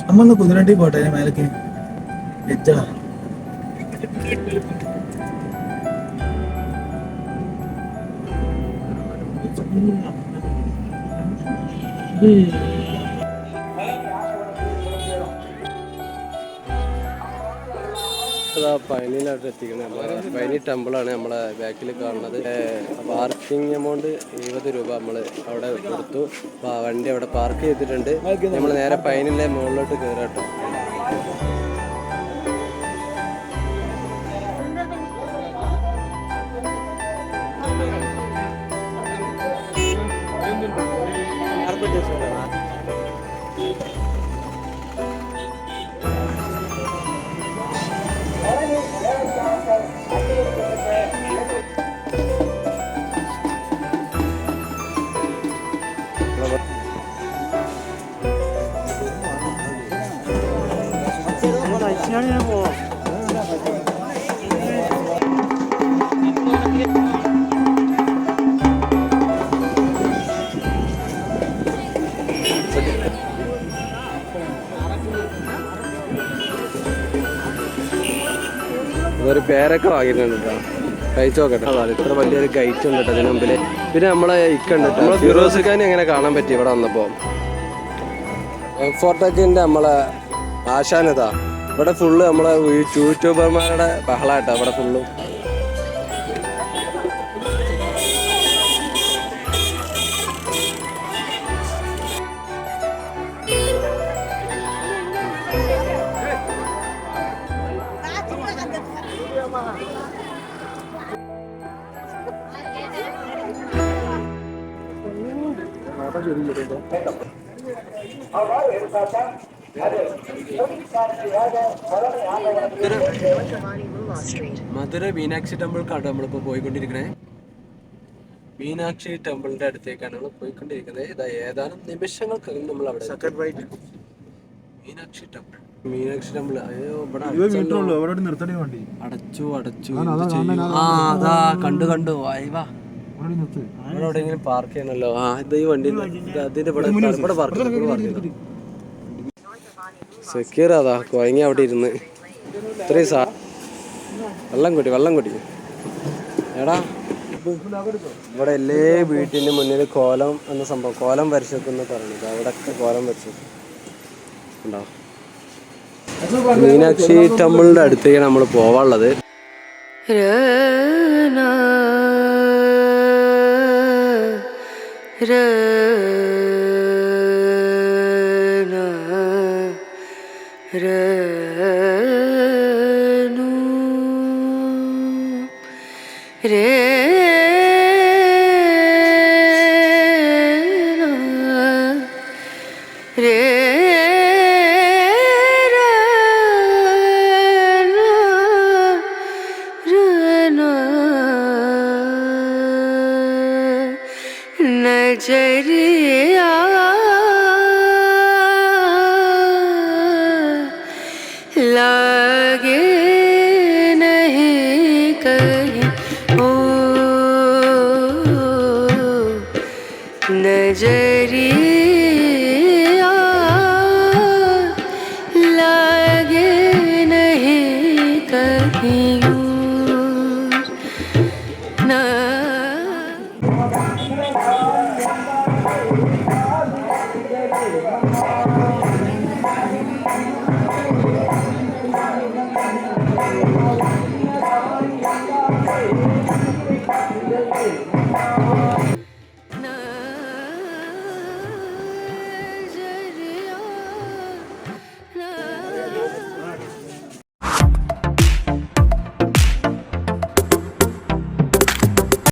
നമ്മൊന്ന് കുതിരണ്ടി പോട്ടെ മേലേക്ക് എത്താ. പഴനിയിലോട്ട് എത്തിക്കുന്നത് നമ്മളെ പഴനി ടെമ്പിളാണ് നമ്മളെ ബാക്കിൽ കാണുന്നത്. പാർക്കിംഗ് എമൗണ്ട് 20 രൂപ നമ്മൾ അവിടെ കൊടുത്തു. വണ്ടി അവിടെ പാർക്ക് ചെയ്തിട്ടുണ്ട്. നമ്മൾ നേരെ പഴനിയിലെ മുകളിലോട്ട് കയറാട്ടോ. ഒരു പേരൊക്കെ വാങ്ങിയിട്ടുണ്ട് കേട്ടോ. കഴിച്ചു നോക്കട്ടെ. ഇത്ര വലിയൊരു ഗൈറ്റ് ഉണ്ട് കേട്ടോ അതിന് മുമ്പിൽ. പിന്നെ നമ്മളെ ഇക്കുണ്ട് കേട്ടോ. നമ്മളെ ഫിറോസ് ഖാൻ എങ്ങനെ കാണാൻ പറ്റി ഇവിടെ വന്നപ്പോൾ. എംഫോർടെക്കിൻ്റെ നമ്മളെ ആശാനതാ. ഇവിടെ ഫുള്ള് നമ്മളെ യൂട്യൂബർമാരുടെ ബഹളായിട്ടാ ഇവിടെ ഫുള്ളും. മധുര മീനാക്ഷി ടെമ്പിൾക്കാണ് നമ്മളിപ്പോൾ പോയിക്കൊണ്ടിരിക്കണേ. മീനാക്ഷി ടെമ്പിളിന്റെ അടുത്തേക്കാണ് നമ്മൾ പോയിക്കൊണ്ടിരിക്കുന്നത്. ഇതാ ഏതാനും നിമിഷങ്ങൾക്കകം നമ്മൾ അവിടെ. മീനാക്ഷി ടെമ്പിൾ അയ്യോ ഇവിടെ അടച്ചു. അതാ കണ്ടു വാ. ഇവിടെ എവിടെയെങ്കിലും പാർക്ക് ചെയ്യണല്ലോ. ഇത് ഈ വണ്ടി അതിന്റെ ഇവിടെ പാർക്ക്. സെക്യൂർ അതാ കുഴങ്ങി അവിടെ ഇരുന്ന്. ഇത്രയും വെള്ളം കുടി എടാ. ഇവിടെ എല്ലാ വീട്ടിൻ്റെ മുന്നിൽ കോലം എന്ന സംഭവം, കോലം വരച്ചെന്ന് പറയുന്നത്. അവിടെയൊക്കെ കോലം വരച്ചു ഉണ്ടോ. മീനാക്ഷി ടെമ്പിളിന്റെ അടുത്തേക്ക് നമ്മൾ പോവാനുള്ളത്. नजरिया लागे नहीं कहीं ओ नजरिया लागे नहीं कहीं ना.